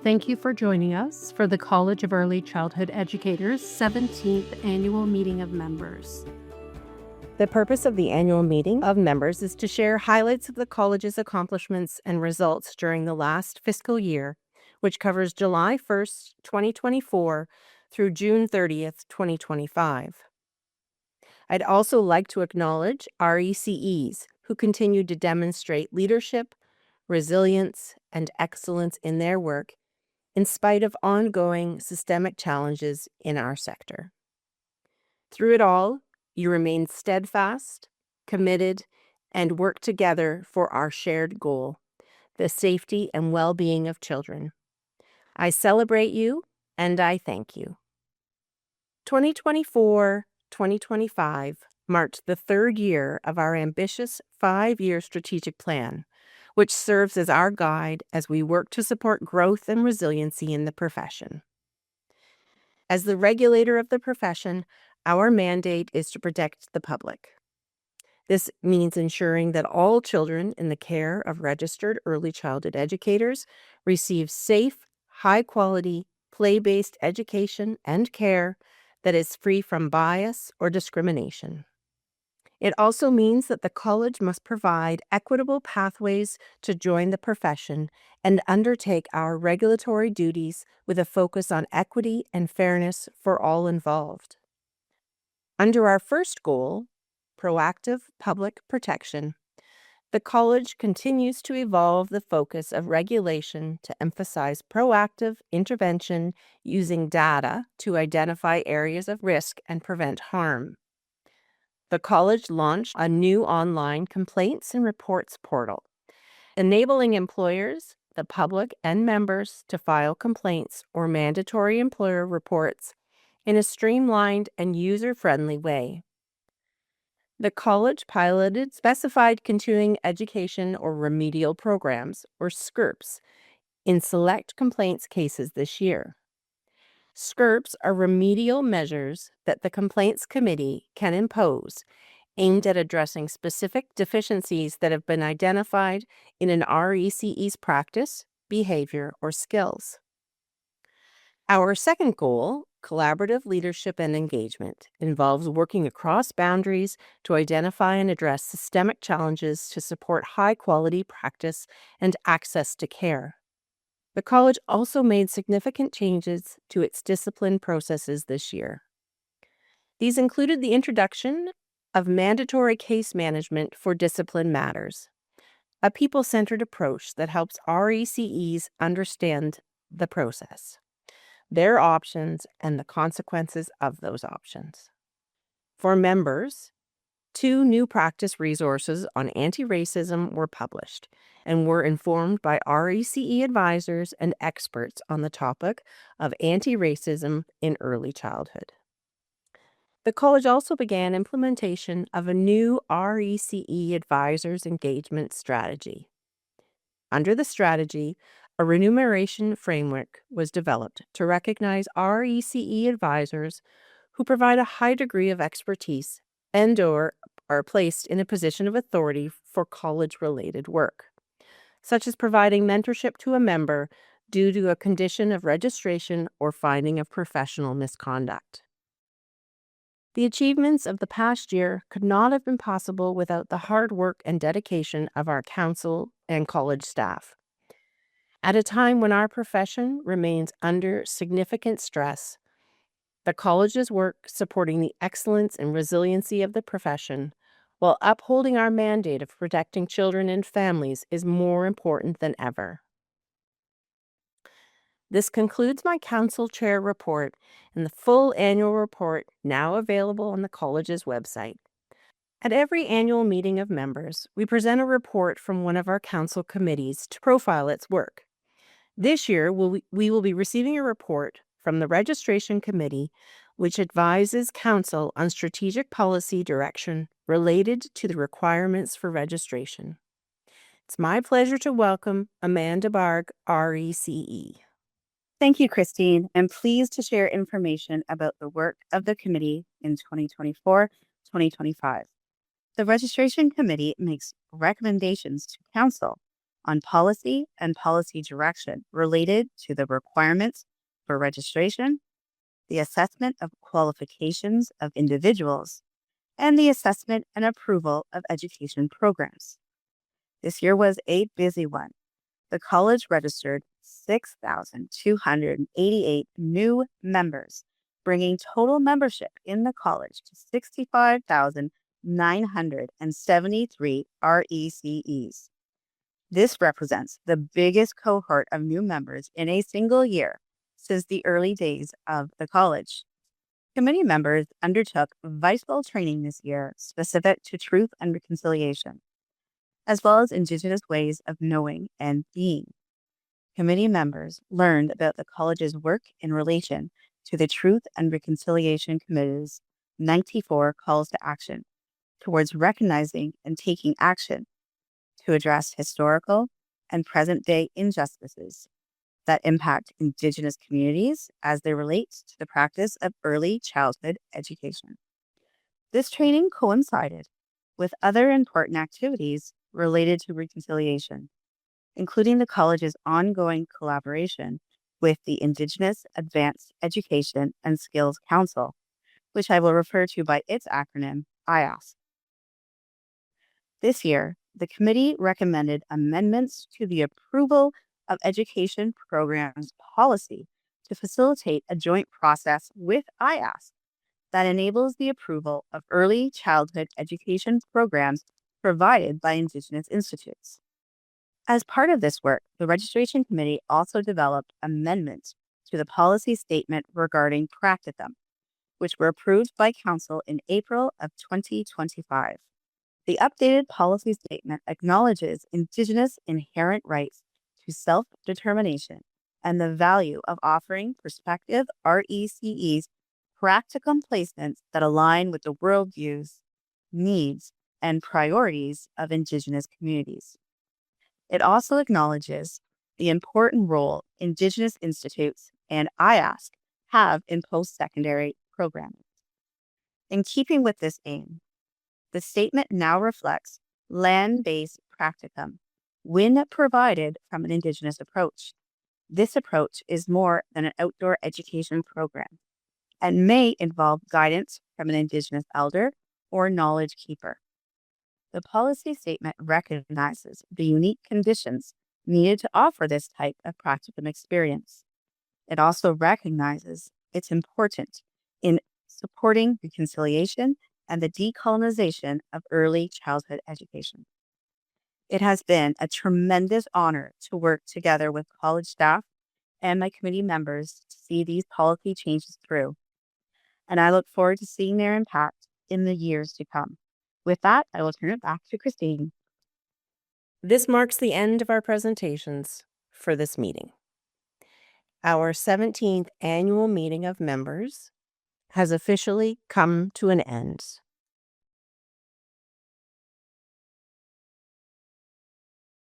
Thank you for joining us for the College of Early Childhood Educators 17th Annual Meeting of Members. The purpose of the annual meeting of members is to share highlights of the college's accomplishments and results during the last fiscal year, which covers July 1st, 2024 through June 30th, 2025. I'd also like to acknowledge RECEs who continue to demonstrate leadership, resilience, and excellence in their work in spite of ongoing systemic challenges in our sector. Through it all, you remain steadfast, committed, and work together for our shared goal, the safety and well-being of children. I celebrate you and I thank you. 2024-2025 marked the third year of our ambitious 5-year strategic plan, which serves as our guide as we work to support growth and resiliency in the profession. As the regulator of the profession, our mandate is to protect the public. This means ensuring that all children in the care of registered early childhood educators receive safe, high-quality, play-based education and care that is free from bias or discrimination. It also means that the college must provide equitable pathways to join the profession and undertake our regulatory duties with a focus on equity and fairness for all involved. Under our first goal, proactive public protection, the college continues to evolve the focus of regulation to emphasize proactive intervention using data to identify areas of risk and prevent harm. The college launched a new online complaints and reports portal, enabling employers, the public, and members to file complaints or mandatory employer reports in a streamlined and user-friendly way. The college piloted specified continuing education or remedial programs, or SCRPs, in select complaints cases this year. SCRPs are remedial measures that the Complaints Committee can impose aimed at addressing specific deficiencies that have been identified in an RECE's practice, behavior, or skills. Our second goal, collaborative leadership and engagement, involves working across boundaries to identify and address systemic challenges to support high-quality practice and access to care. The college also made significant changes to its discipline processes this year. These included the introduction of mandatory case management for discipline matters, a people-centered approach that helps RECEs understand the process, their options, and the consequences of those options. For members, 2 new practice resources on anti-racism were published and were informed by RECE advisors and experts on the topic of anti-racism in early childhood. The college also began implementation of a new RECE advisors engagement strategy. Under the strategy, a remuneration framework was developed to recognize RECE advisors who provide a high degree of expertise and/or are placed in a position of authority for college-related work, such as providing mentorship to a member due to a condition of registration or finding of professional misconduct. The achievements of the past year could not have been possible without the hard work and dedication of our council and college staff. At a time when our profession remains under significant stress, the college's work supporting the excellence and resiliency of the profession while upholding our mandate of protecting children and families is more important than ever. This concludes my council chair report and the full annual report now available on the college's website. At every annual meeting of members, we present a report from one of our council committees to profile its work. This year, we will be receiving a report from the Registration Committee, which advises Council on strategic policy direction related to the requirements for registration. It's my pleasure to welcome Amanda Barg, RECE. Thank you, Christine. I'm pleased to share information about the work of the committee in 2024-2025. The Registration Committee makes recommendations to Council on policy and policy direction related to the requirements for registration, the assessment of qualifications of individuals, and the assessment and approval of education programs. This year was a busy one. The college registered 6,288 new members, bringing total membership in the college to 65,973 RECEs. This represents the biggest cohort of new members in a single year since the early days of the college. Committee members undertook vital training this year specific to truth and reconciliation, as well as Indigenous ways of knowing and being. Committee members learned about the college's work in relation to the Truth and Reconciliation Committee's 94 calls to action towards recognizing and taking action to address historical and present-day injustices that impact Indigenous communities as they relate to the practice of early childhood education. This training coincided with other important activities related to reconciliation, including the college's ongoing collaboration with the Indigenous Advanced Education and Skills Council, which I will refer to by its acronym, IASC. This year, the committee recommended amendments to the approval of education programs policy to facilitate a joint process with IASC that enables the approval of early childhood education programs provided by Indigenous institutes. As part of this work, the registration committee also developed amendments to the policy statement regarding practicum, which were approved by Council in April of 2025. The updated policy statement acknowledges Indigenous inherent rights to self-determination and the value of offering prospective RECEs practicum placements that align with the worldviews, needs, and priorities of Indigenous communities. It also acknowledges the important role Indigenous institutes and IASC have in post-secondary programming. In keeping with this aim, the statement now reflects land-based practicum when provided from an Indigenous approach. This approach is more than an outdoor education program and may involve guidance from an Indigenous elder or knowledge keeper. The policy statement recognizes the unique conditions needed to offer this type of practicum experience. It also recognizes its importance in supporting reconciliation and the decolonization of early childhood education. It has been a tremendous honor to work together with college staff and my committee members to see these policy changes through, and I look forward to seeing their impact in the years to come. With that, I will turn it back to Christine. This marks the end of our presentations for this meeting. Our 17th annual meeting of members has officially come to an end.